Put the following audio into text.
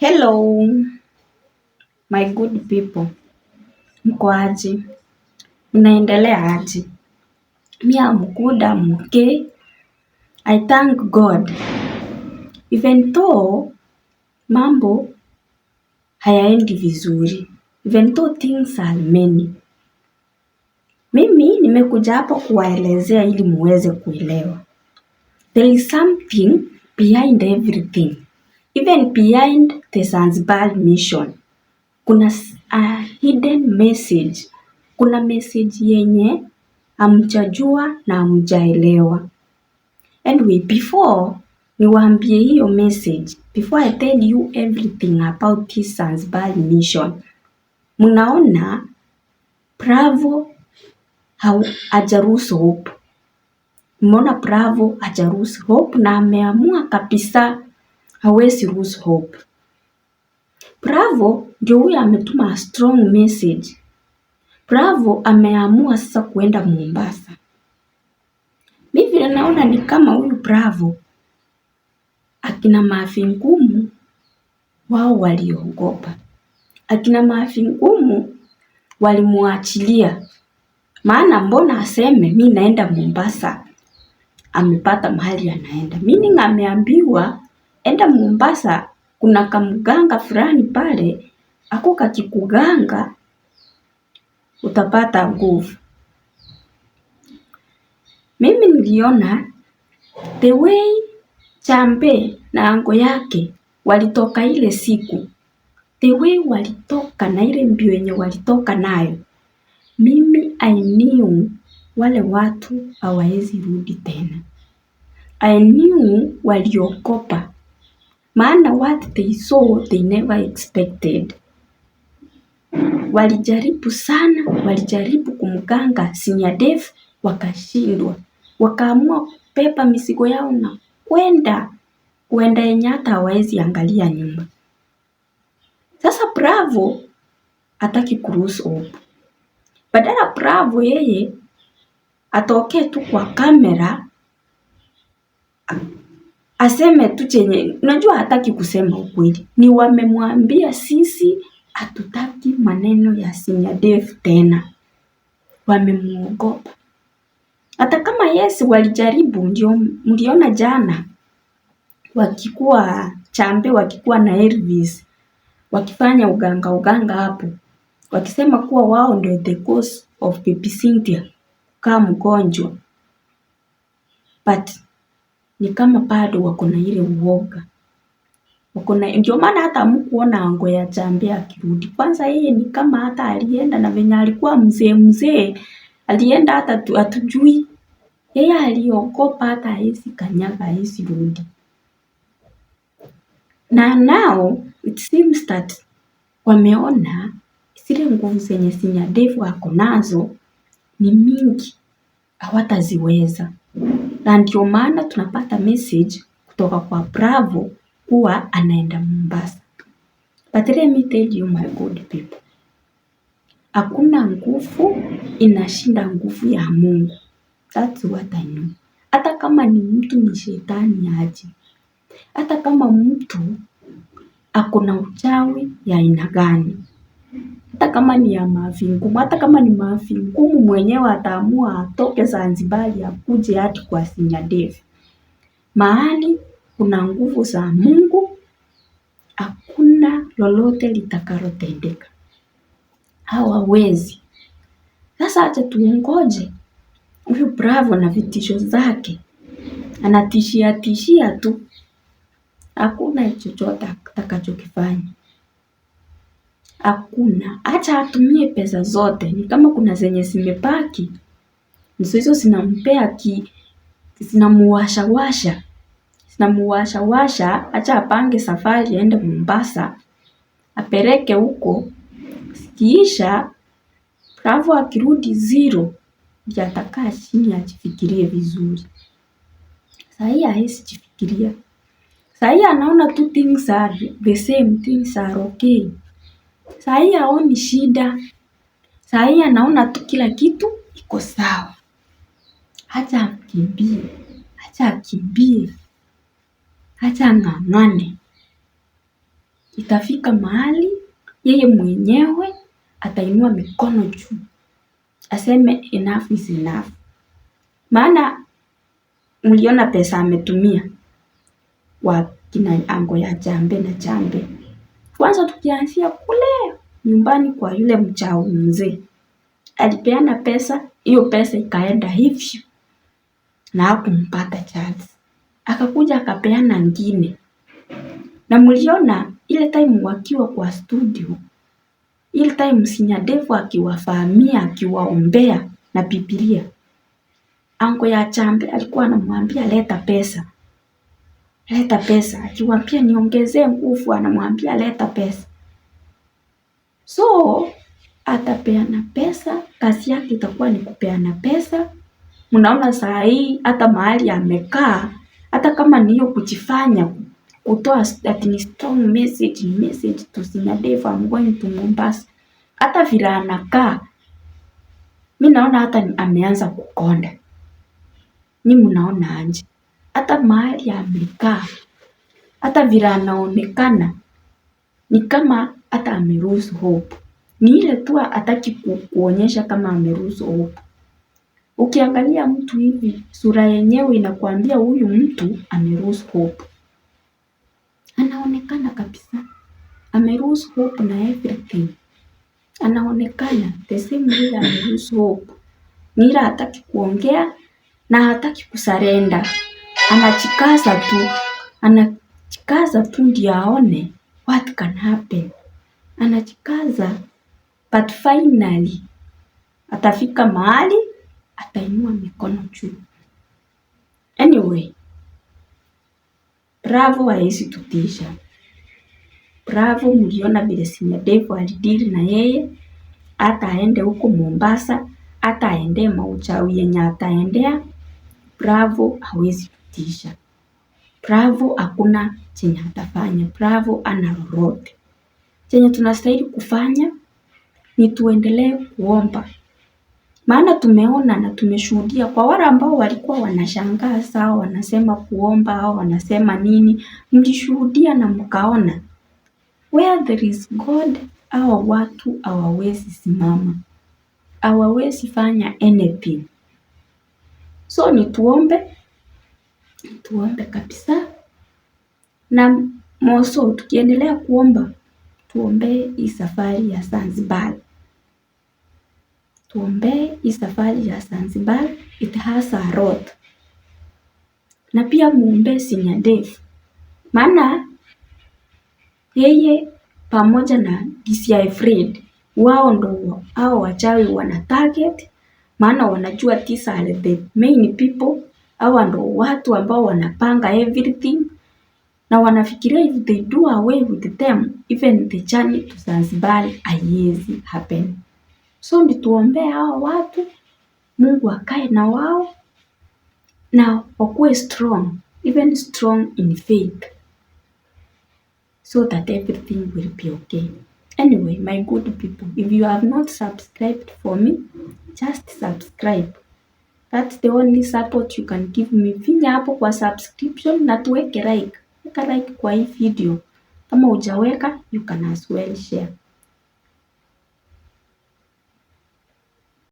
Hello, my good people. Mko aje? Mnaendelea aje? Me, I'm good, I'm okay. I thank God. Even though mambo hayaendi vizuri. Even though things are many. Mimi nimekuja hapa kuwaelezea ili muweze kuelewa. There is something behind everything. Even behind the Zanzibar mission. Kuna a hidden message. Kuna message yenye hamjajua na hamjaelewa. Anyway, before niwaambie hiyo message, before I tell you everything about this Zanzibar mission, mnaona Bravo hajaruhusu Hope. Mnaona Bravo hajaruhusu Hope na ameamua kabisa hawezi ruhusu Hope. Bravo ndio huyo ametuma a strong message. Bravo ameamua sasa kuenda Mombasa. Mimi vile naona ni kama huyu Bravo akina Mafi Ngumu wao waliogopa. Akina Mafi Ngumu walimuachilia. Maana mbona aseme mimi naenda Mombasa? Amepata mahali anaenda. Meaning ameambiwa enda Mombasa, kuna kamganga fulani pale ako kakikuganga utapata nguvu. Mimi niliona the way Chambe na ango yake walitoka ile siku, the way walitoka na ile mbio yenye walitoka nayo, mimi I knew wale watu hawawezi rudi tena. I knew waliogopa. Maana what they saw they never expected. Walijaribu sana, walijaribu kumganga Senior Dev wakashindwa. Wakaamua kubeba mizigo yao na kwenda yenye hata hawawezi angalia nyuma. Sasa Bravo hataki kuruhusu Hope. Badala Bravo yeye atokee tu kwa kamera aseme tu chenye, unajua hataki kusema ukweli. Ni wamemwambia sisi hatutaki maneno ya Senior Dev tena. Wamemuogopa. Hata kama yes walijaribu, ndio mliona jana wakikuwa Chambe wakikuwa na Elvis wakifanya uganga hapo, wakisema kuwa wao ndio the cause of Baby Cynthia kama mgonjwa, but ni kama bado wako na ile uoga. Ndio maana hata mkuona ango ya Chambe akirudi. Kwanza yeye ni kama hata alienda na venye alikuwa mzee alienda hata hatujui. Yeye aliogopa hata hawezi kanyaga, hawezi rudi. Na now it seems that wameona zile nguvu zenye Senior Dev ako nazo ni mingi, hawataziweza. Na ndio maana tunapata message kutoka kwa Bravo kuwa anaenda Mombasa. But let me tell you my good people, hakuna nguvu inashinda nguvu ya Mungu. That's what I know. Hata kama ni mtu ni shetani aje. Hata kama mtu akona uchawi ya aina gani. Hata kama ni ya Mafi Ngumu, hata kama ni Mafi Ngumu mwenyewe ataamua atoke Zanzibar akuje hadi kwa Senior Dev. Mahali kuna nguvu za Mungu, hakuna lolote litakalotendeka. Hawawezi. Sasa acha tuongoje. Huyu Bravo na vitisho zake anatishia tu. Hakuna chochote atakachokifanya. Hakuna. Acha atumie pesa zote. Ni kama kuna zenye zimebaki. Hizo zinampea zinamuwasha. Acha apange safari aende Mombasa. Apeleke huko. Kisha Bravo akirudi zero. Ndio atakaa chini ajifikirie vizuri. Sahi hawezi jifikiria. Sahi anaona tu things are the same, things are okay. Sahi haoni shida. Sahi anaona tu kila kitu iko sawa. Acha akimbie. Acha ang'ang'ane. itafika mahali yeye mwenyewe atainua mikono juu aseme enough is enough. Maana mliona pesa ametumia kwa kina ango ya Chambe na Chambe. Kwanza tukianzia kule nyumbani kwa yule mchawi mzee, alipeana pesa, hiyo pesa ikaenda hivyo na hakumpata Charles. Akakuja akapeana ngine. Na mliona ile time wakiwa kwa studio, ile time Senior Dave akiwafahamia, akiwaombea na Biblia, ango ya Chambe alikuwa anamwambia leta pesa. Leta pesa. Akiwaambia niongezee nguvu, anamwambia leta pesa. So atapeana pesa, kazi yake itakuwa ni kupeana pesa. Mnaona saa hii hata mahali amekaa, hata kama ni hiyo kujifanya kutoa that ni strong message to Senior Dave, I'm going to Mombasa. Hata vile anakaa, mimi naona hata ameanza kukonda. Ni mnaona aje? Hata mahali amekaa, hata vile anaonekana ni kama hata ameruhusu hope. Ni ile tu hataki kuonyesha kama ameruhusu hope. Ukiangalia mtu hivi, sura yenyewe inakuambia huyu mtu ameruhusu hope. Anaonekana kabisa ameruhusu hope na everything. Anaonekana the same way ameruhusu hope. Ni ile hataki kuongea na hataki kusarenda. Anajikaza tu ndio aone what can happen. Anajikaza but finally atafika mahali atainua mikono juu. Anyway, Bravo haezi tutisha. Bravo mliona vile Senior Dave alidili na yeye, hata aende huko Mombasa, hata aende mauchawi yenye ataendea, Bravo hawezi tutisha. Bravo hakuna chenye atafanya. Bravo ana lolote. Chenye tunastahili kufanya ni tuendelee kuomba. Maana tumeona na tumeshuhudia kwa wale ambao walikuwa wanashangaa sawa, wanasema kuomba au wanasema nini, mlishuhudia na mkaona. Where there is God, hawa watu hawawezi simama. Hawawezi fanya anything. So ni tuombe kabisa. Na moso tukiendelea kuomba, tuombee hii safari ya Zanzibar. Tuombee hii safari ya Zanzibar, it has a lot. Na pia muombee Senior Dave. Maana yeye pamoja na DCI Fred, wao ndo hao wachawi wana target. Maana wanajua these are the main people. Hawa ndo watu ambao wanapanga everything. Na wanafikiria if they do away with them, even the journey to Zanzibar haiwezi happen. So ni tuombee hao watu, Mungu akae na wao na wakuwe strong, even strong in faith, so that everything will be okay. Anyway, my good people, if you have not subscribed for me, just subscribe. That's the only support you can give me. Finya hapo kwa subscription na tuweke like. Weka like kwa hii video. Kama hujaweka, you can as well share.